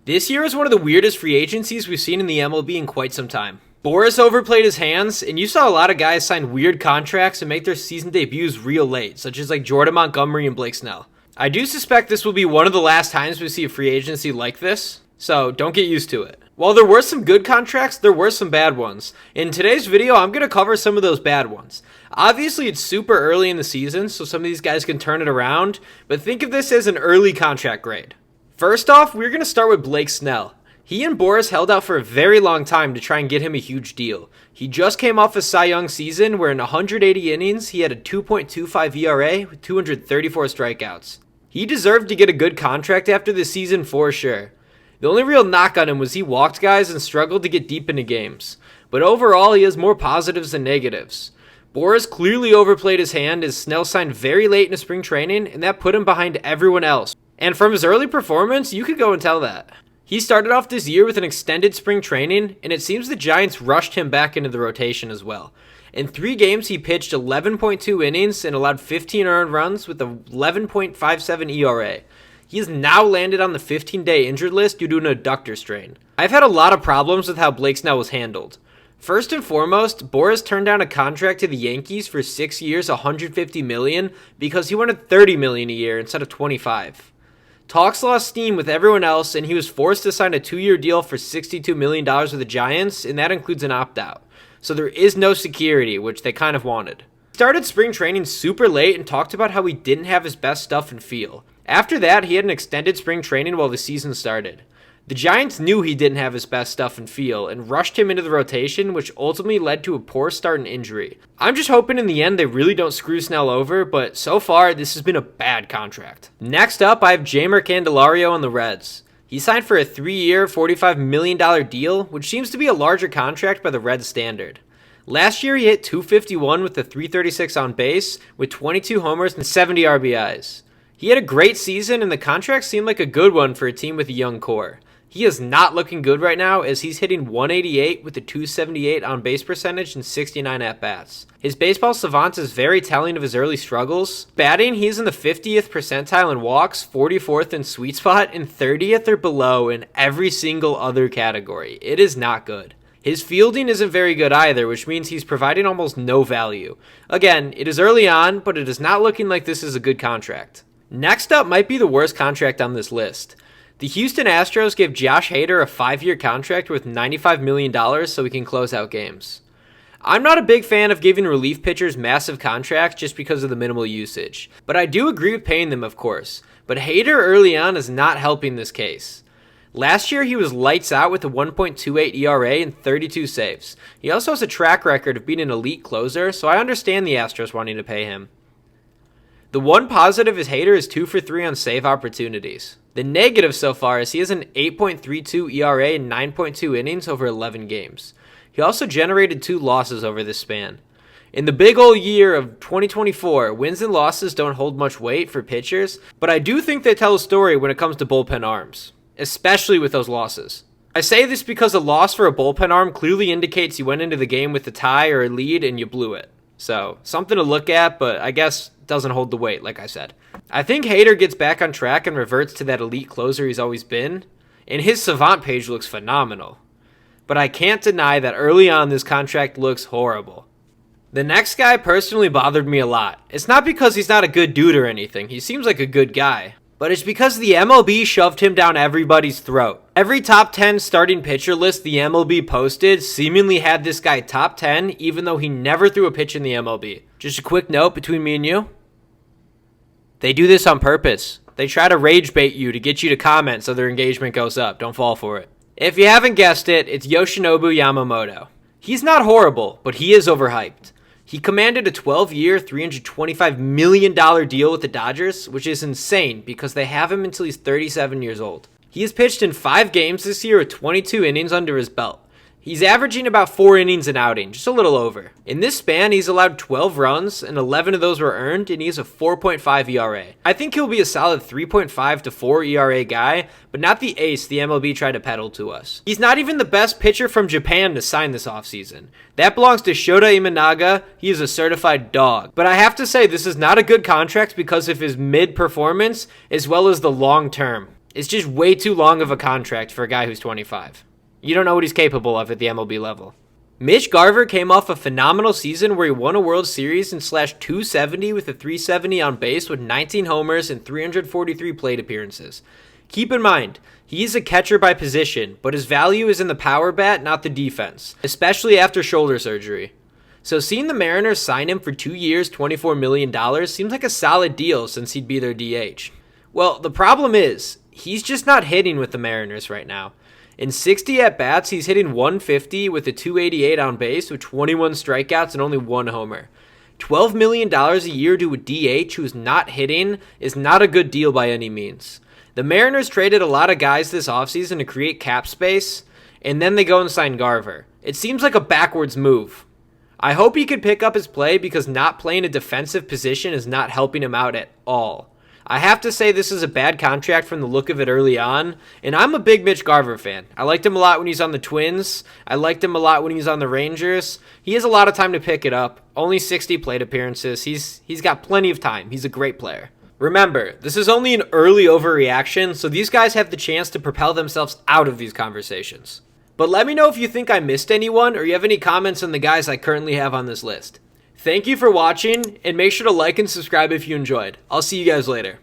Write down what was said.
This year is one of the weirdest free agencies we've seen in the MLB in quite some time. Boras overplayed his hands, and you saw a lot of guys sign weird contracts and make their season debuts real late, such as like Jordan Montgomery and Blake Snell. I do suspect this will be one of the last times we see a free agency like this, so don't get used to it. While there were some good contracts, there were some bad ones. In today's video, I'm going to cover some of those bad ones. Obviously, it's super early in the season, so some of these guys can turn it around, but think of this as an early contract grade. First off, we're going to start with Blake Snell. He and Boras held out for a very long time to try and get him a huge deal. He just came off a Cy Young season where in 180 innings, he had a 2.25 ERA with 234 strikeouts. He deserved to get a good contract after the season for sure. The only real knock on him was he walked guys and struggled to get deep into games. But overall, he has more positives than negatives. Boras clearly overplayed his hand as Snell signed very late into spring training, and that put him behind everyone else. And from his early performance, you could go and tell that. He started off this year with an extended spring training, and it seems the Giants rushed him back into the rotation as well. In 3 games, he pitched 11.2 innings and allowed 15 earned runs with a 11.57 ERA. He has now landed on the 15-day injured list due to an adductor strain. I've had a lot of problems with how Blake Snell was handled. First and foremost, Boras turned down a contract to the Yankees for 6 years, $150 million, because he wanted $30 million a year instead of $25. Talks lost steam with everyone else, and he was forced to sign a 2-year deal for $62 million with the Giants, and that includes an opt-out. So there is no security, which they kind of wanted. He started spring training super late and talked about how he didn't have his best stuff and feel. After that, he had an extended spring training while the season started. The Giants knew he didn't have his best stuff and feel and rushed him into the rotation, which ultimately led to a poor start and injury. I'm just hoping in the end they really don't screw Snell over, but so far this has been a bad contract. Next up, I have Jeimer Candelario on the Reds. He signed for a 3-year, $45 million deal, which seems to be a larger contract by the Reds standard. Last year he hit .251 with a .336 on base, with 22 homers and 70 RBIs. He had a great season, and the contract seemed like a good one for a team with a young core. He is not looking good right now as he's hitting .188 with a .278 on base percentage and 69 at-bats. His baseball savant is very telling of his early struggles. Batting, he's in the 50th percentile in walks, 44th in sweet spot, and 30th or below in every single other category. It is not good. His fielding isn't very good either, which means he's providing almost no value. Again, it is early on, but it is not looking like this is a good contract. Next up might be the worst contract on this list. The Houston Astros gave Josh Hader a 5-year contract worth $95 million so he can close out games. I'm not a big fan of giving relief pitchers massive contracts just because of the minimal usage, but I do agree with paying them, of course. But Hader early on is not helping this case. Last year, he was lights out with a 1.28 ERA and 32 saves. He also has a track record of being an elite closer, so I understand the Astros wanting to pay him. The one positive is Hader is 2 for 3 on save opportunities. The negative so far is he has an 8.32 ERA and 9.2 innings over 11 games. He also generated 2 losses over this span. In the big old year of 2024, wins and losses don't hold much weight for pitchers, but I do think they tell a story when it comes to bullpen arms, especially with those losses. I say this because a loss for a bullpen arm clearly indicates you went into the game with a tie or a lead and you blew it. So, something to look at, but I guess doesn't hold the weight, like I said. I think Hader gets back on track and reverts to that elite closer he's always been, and his savant page looks phenomenal. But I can't deny that early on this contract looks horrible. The next guy personally bothered me a lot. It's not because he's not a good dude or anything, he seems like a good guy. But it's because the MLB shoved him down everybody's throat. Every top 10 starting pitcher list the MLB posted seemingly had this guy top 10, even though he never threw a pitch in the MLB. Just a quick note between me and you. They do this on purpose. They try to rage bait you to get you to comment so their engagement goes up. Don't fall for it. If you haven't guessed it, it's Yoshinobu Yamamoto. He's not horrible, but he is overhyped. He commanded a 12-year, $325 million deal with the Dodgers, which is insane because they have him until he's 37 years old. He has pitched in 5 games this year with 22 innings under his belt. He's averaging about 4 innings an outing, just a little over. In this span, he's allowed 12 runs, and 11 of those were earned, and he has a 4.5 ERA. I think he'll be a solid 3.5 to 4 ERA guy, but not the ace the MLB tried to peddle to us. He's not even the best pitcher from Japan to sign this offseason. That belongs to Shota Imanaga. He is a certified dog. But I have to say, this is not a good contract because of his mid-performance as well as the long term. It's just way too long of a contract for a guy who's 25. You don't know what he's capable of at the MLB level. Mitch Garver came off a phenomenal season where he won a World Series and slashed .270 with a .370 on base with 19 homers and 343 plate appearances. Keep in mind, he is a catcher by position, but his value is in the power bat, not the defense, especially after shoulder surgery. So seeing the Mariners sign him for 2 years, $24 million seems like a solid deal since he'd be their DH. Well, the problem is, he's just not hitting with the Mariners right now. In 60 at-bats, he's hitting .150 with a .288 on base with 21 strikeouts and only 1 homer. $12 million a year to a DH who's not hitting is not a good deal by any means. The Mariners traded a lot of guys this offseason to create cap space, and then they go and sign Garver. It seems like a backwards move. I hope he could pick up his play because not playing a defensive position is not helping him out at all. I have to say this is a bad contract from the look of it early on, and I'm a big Mitch Garver fan. I liked him a lot when he's on the Twins. I liked him a lot when he's on the Rangers. He has a lot of time to pick it up. Only 60 plate appearances. He's got plenty of time. He's a great player. Remember, this is only an early overreaction, so these guys have the chance to propel themselves out of these conversations. But let me know if you think I missed anyone or you have any comments on the guys I currently have on this list. Thank you for watching, and make sure to like and subscribe if you enjoyed. I'll see you guys later.